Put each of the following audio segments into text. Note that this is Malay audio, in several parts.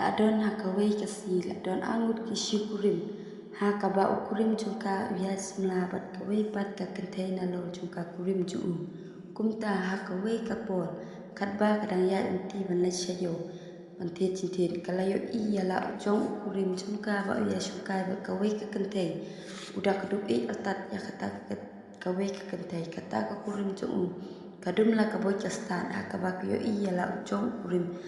la don hakawai kasi la don angut kishi kurim ha kaba ukurim jungka uyas melabat kawai pat ka container lo jungka kurim juu kumta hakawai kapor katba kadang ya inti banai sayo banti cintin kalayo iya la jong ukurim jungka ba uyas jungka ba kawai ka container udah keduk atat ya kata kawai ka container kata ka kurim juu kadum la kaboy kastan hakaba kyo iya la jong ukurim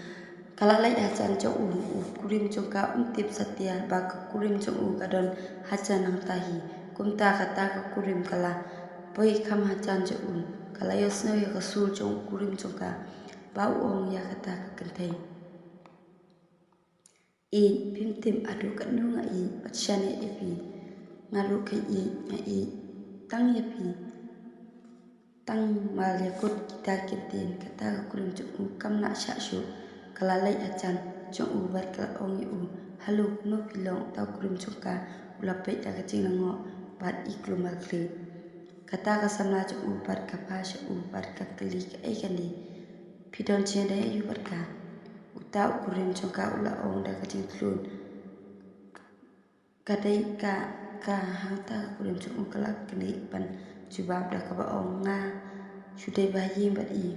Kala lai hajan jong kurim jongka tip satya bak kurim jong kadon hajan nang tahi kumta kata ka kurim kala boy kam hajan jong kala yosno ya kasul jong kurim jongka bau ong ya kata ka kentai pim tim adu kat nu ngai pachane epi ngaru kai ngai tang epi tang mal yakut kita kitin kata ka kurim jong kam na sha shu Kalalai acan jong ubat kala ong yu halu no pilong tau kurim jongka ulapet da kacing lango bat iklumal kli kata kasamla jong ubat kapa sha ubat ka kli ka kali pidon chende yu barka uta kurim jongka ula ong da kacing klun kadai ka hata kurim jong kala kli pan jubab da ka ba ong nga sudai bayi bat i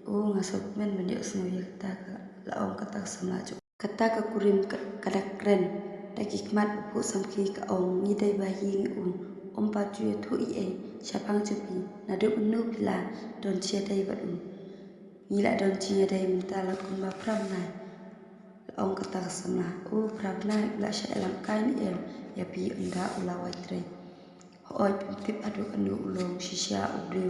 ngasok men menyo sno ya kata laong kata samajo kata ka kurim kadak kren dakikmat upu samki ka ong ngidai bayi ompa tuye thu syapang cupi nadu unu pila don chia dai badu ngila don chia dai minta la kumba pramna laong kata ka samla pramna la sha elam kain ya pi unda ulawai tre hoi tip adu anu ulong shisha udu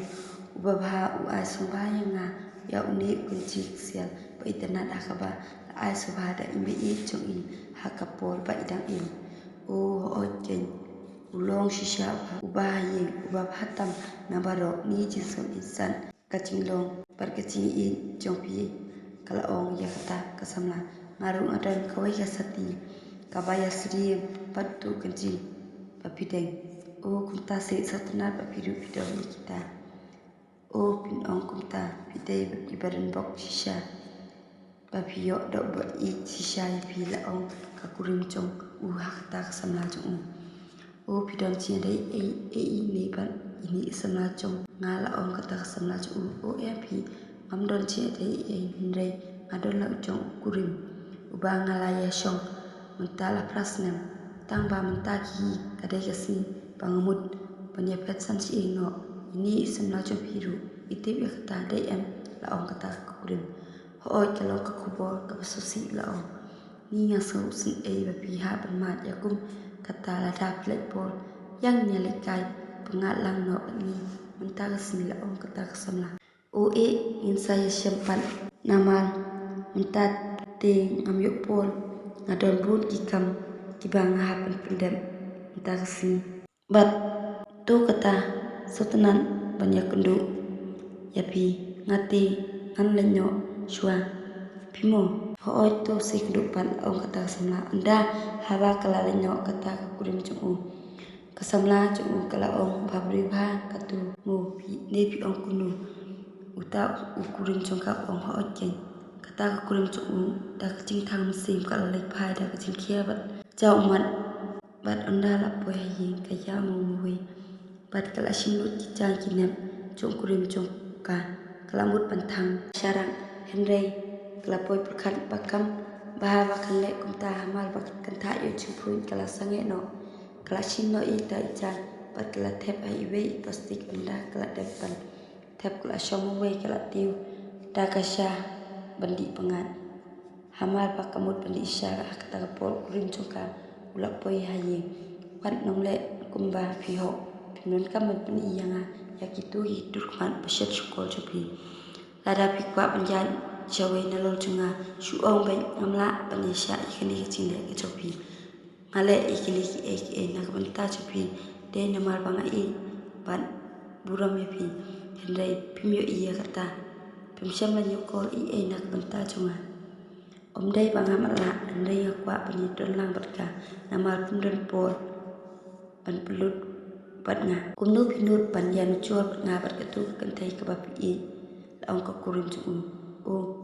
ubabha uai sumbaya ya uni kunci sial ba itana akaba ai subhada imbi chong in hakapol ba idang in ojen ulong shisha ubaye ubab hatam nabaro ni jisom insan kacing barkacing in jongpi kala ong ya kata kasamla ngarung adan kawai kasati kabaya sri patu kunci papideng kumta se satna papidu pidong kita pin ong kumta pidai ibaran bok shisha babiyo dok ba shisha pi la ong ka kurim chong hakta samla chong pidon chi dai ni ban ini samla chong nga la ong kata samla chong pi am don chi dai ndai adon la chong kurim uba ngalaya shong mentala prasnem tang ba mentaki kadai kasi pangamut penyepet san si no ini samla chong piru itip ya kata dai la ong kata kurim hoi kalau ka kubor ka susi la ong ni nga so si ba piha bermat yakum kata la da platform yang nyalikai pengalang no ni mentara sini la ong kata kesamla in saya sempat namal mentat te ngamyuk pol ngadon bun kikam kibang hapen pendem mentara sini bat tu kata sotenan banyak kendu yapi ngati ngan lenyo shua pimo hoi to si kedupan ong kata samla anda hawa kala lenyo kata kurim chung kasamla chung kala ong babri ba katu mu pi ne pi ong kunu uta kurim chung ka ong hoi ken kata kurim chung da kacing thang sim kala lek phai da kacing khia bat chau mat bat anda la poi yin ka ya mu wi bat kala simut chang kinem chung kurim chung ka kelamut pentang syarang Henry kelapoi perkat bakam bahawa kanlek kumta hamal bakan tak yo chumpun kala sange no kala shin no ita ijan bat kala tep ai we plastik benda kala depan tep kala shomu we kala tiu dakasha bandi pengat hamal bakamut bandi isyara kata pol kurim chuka ulap poi haye wat nongle kumba piho pinun kamen pen iyanga yakitu hidur kan peset syukol chupi lada pikwa penjan jawe nalol chunga shuong ben ngamla panisha ikini chinde ke chupi ngale ikili ki na kabanta chupi de namal banga ban buram yapi hendai pimyo iya kata pimsyam la nyokol na kabanta chunga omdai banga mala andai yakwa panidon lang batka namal pundon pol ban pelut bat nga kumnu pinut ban yan chol nga bat katu kantai kabapi laong ka kurim chung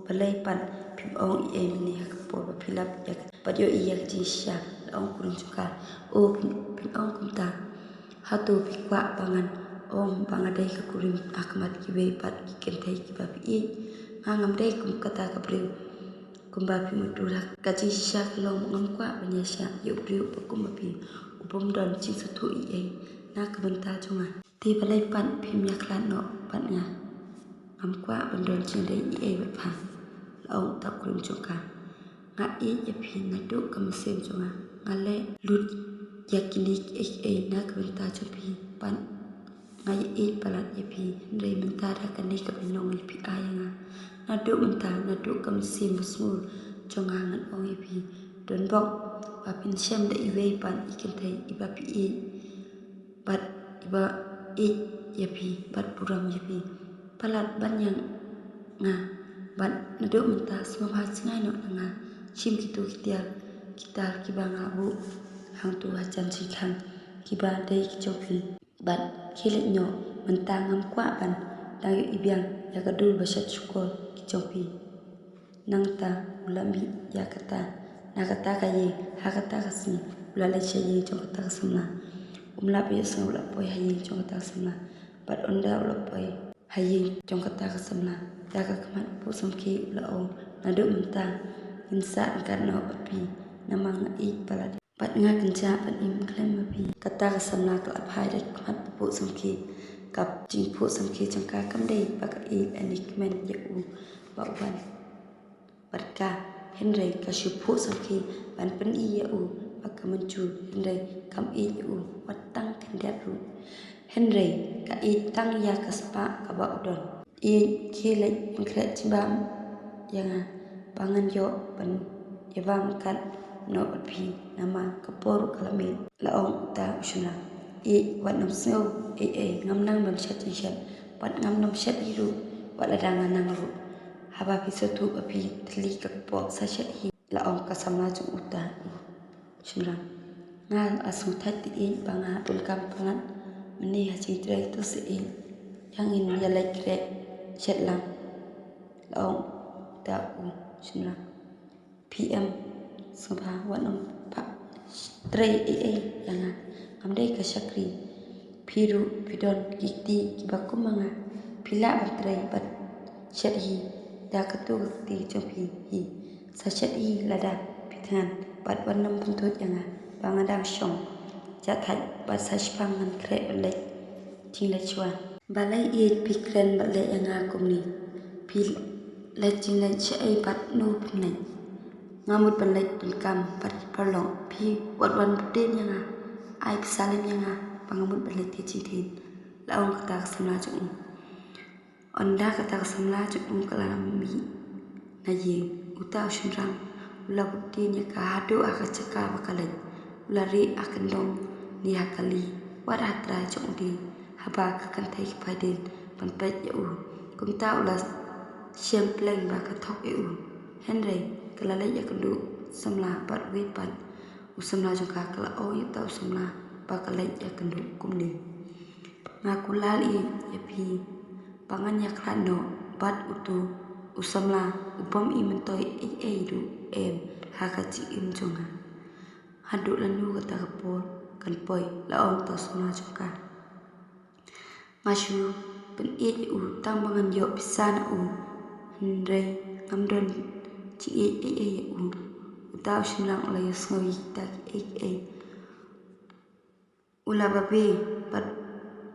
balai pan phim ong ni hakpo ba philap yak padyo yak jisha ong kurung chuka phim ong kumta hatu pikwa bangan ong bangadai ka kurim akmat kiwe pat kikentai kiba pi ngam dai kum kata ka priu kumba pi mudura ka jisha long ngam kwa banyasha yu priu pakum pi upom don ching sutu na kabenta chunga ti balai pan phim yaklan no pan nga ngam kwa bandon ching dai bat pha ong ta kurim chuka nga ya phi na du kam sem chunga ngale lut yakini na kabenta chupi pan ngai palat yapi ndai menta da kani ka binong yapi ayanga nadu menta nadu kam sim smul chonga ngan ong yapi don bok apin shem da iwe pan ikentai iba pi bat iba yapi bat puram yapi palat banyang nga bat nadu menta semua bahas ngai no nga chim kitu kita kibanga bu hang tu acan sikang kiba dai kichopi ban khilet nyo mentang ngam kwa ban dang ibyang ya kadul basat syukur kichopi nang ta ulami ya kata na kata kaye ha kata kasni ulala chaye chong kata kasamna umlap ya sang ulap poi haye chong kata kasamna bat onda ulap poi haye chong kata kasamna ya ka kamat pu samki ulao nadu mentang insa kan no api namang palat pat nga kenca pat im klem api kata kasamna ka aphai dek kamat pu samki kap jing pu samki changka kam dei pak ani kmen ya u ba ban barka henry ka shu pu samki ban pen ya u pak mencu henry kam ya u watang kendat ru henry ka tang ya kaspa ka ba udon khile khile chibam yang pangan yo pan yawam kan no api nama kapor kalami laong ta usuna wat nam snow ngam nang ban shat shat pat ngam nam shat hiru wat ladangan nang ru haba pisotu api thli ka po sa shat hi laong ka samna chung uta shimra nga asu that ti banga pulkam pangan mani ha ching trai to se yang in ya lai kre shat lam laong ta shimra PM sabha wanam pa trai yang amdai ka shakri phiru pidon kiti kibakum manga phila batrai bat shadhi da katu ti chopi hi sa shadhi lada pithan bat wanam punthot yang bangadang shong jathai bat sashpangan kre balai chingla chwa balai pikren balai yang kumni phil la chingla chai bat no pnai ngamut balai tulkam pat parlong phi wan puten yang ai salim yang pangamut balai ti chin laong kata samla chung onda kata samla chung kalami na ye uta shunrang ula putin ya ka hadu akachaka bakalai ulari akandong ni hakali wat hatra chung di haba ka kantai paden panpet ya kumta ula shem pleng ba ka thok henry kalalai ya kandu samla bat wepan usamla jongka kala ya usamla bakalai ya kandu kumni ngakulali ya pi pangan ya klano bat utu usamla upam imentoi du hakachi jonga hadu lanu kata kapor kan poi laong ta samla jongka ngashu pen tang bangan yo pisana henry ngamdon ci utaw shimlang ulay sngoy tak ula babe bat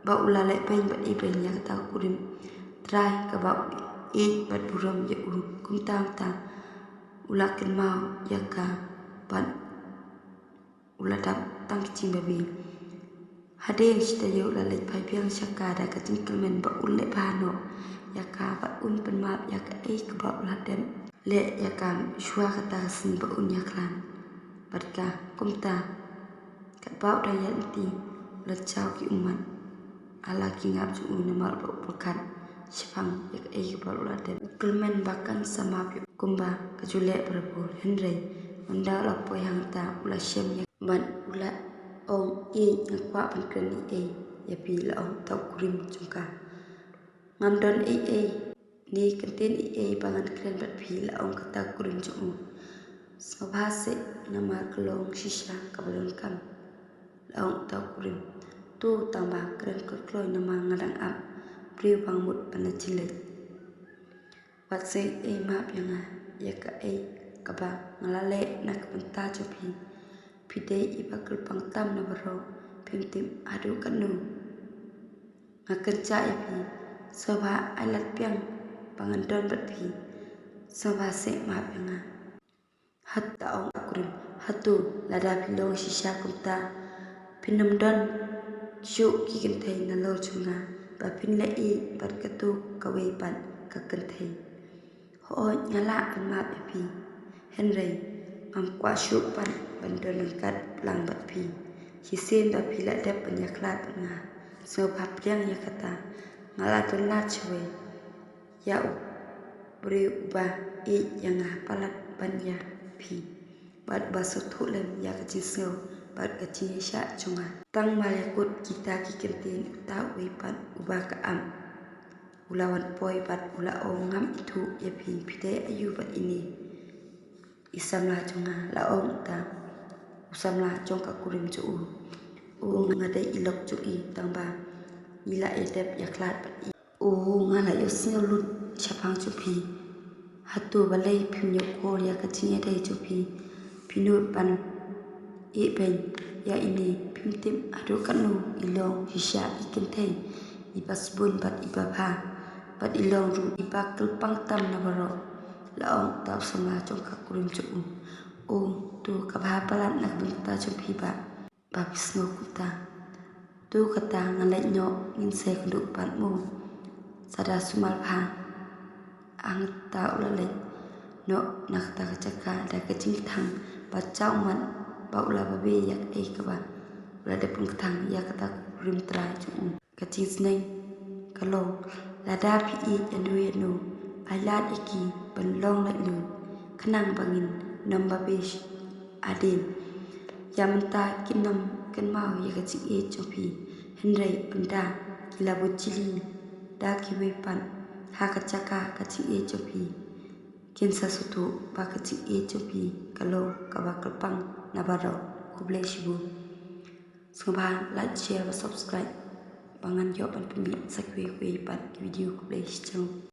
ba ula le pen bat ipen ya kata kurim try ka ba bat buram ya kum ta ula ken mau ya ka bat ula tang cing babe hade sta yo la le pai piang shaka da ka tingkelmen ba ulle pano ya ka bat pen map ya ka ka ba ula dem le yakam shua kata sin ba unya klan barka kumta kat bau da yanti la chau ki uman ala ki ngap chu una mal ba pakat shipang yak ba ula de kulmen bakan sama pi kumba kajule prabu henry onda la po yang ta ula shem yak ban ula ong ngakwa pan kren ya pi la ong ta kurim chungka ngamdon ni kantin bangan kren bat phi la ong kata kurim chu sabhase nama kelong shisha kabalon kam la ong ta kurim tu tamba kren kloy nama ngadang ap priu bang mut panachile wat se ma pyanga ya ka kaba ngalale nak penta chu pide ibakul pangtam na baro pimtim adu kanu ngakenca ipi soba alat piang pangandon berthi soba se ma pyanga hatta ong akurim hatu lada pilong shisha kumta pinam don shu ki kenthai na lo chunga ba pin le bar katu kawe pan ka kenthai ho nyala ma pi henry am kwa shu pan bandon kat lang bat pi hisen ba pila dep penyaklat nga so phap yang ya kata ngala ton la chwe ya bri ba yang palat banya pi bat baso thulem ya ka chiso bat ka chi sha chunga tang malekut kita ki kentin ta wi pan uba ka am ulawan poi bat ula ongam itu ya pi pide ayu bat ini isamla chunga la ong ta usamla chong ka kurim chu ngadai ilok chu tangba ila edep yaklat bat ngala yosio lut chapang chu pi hatu balai phimyo ko ya ka chi dai chu pi pinu pan ben ya ini pimtim adu kanu ilong hisha ikenthai ibasbun bat ibabha bat ilong ru ibakul pangtam na baro la ong ta sama chong ka kurim chu tu kabha palat nak binta chu pi ba bisno kuta tu kata ngalai nyo ngin se kundu pan mu sada sumal pha ang ta ulale no nak ta chaka da ka ching thang ba chau man ba ula ba be yak ka ba ula de pung thang ya kata rim tra chu ka chi snai ka lo la da phi anu no alat iki ban long la lu khanang bangin namba besh adem yamta kinam kan mau ya ka chi chu phi henrei punda kila buchili da ki we pan ha ka chaka ka chi chu phi kinsa sutu ba ka chi chu phi kalo ka ba kalpang na baro kuble shibu soba like share và subscribe bangan yo pan pumbi sakwe pan video kuble shichong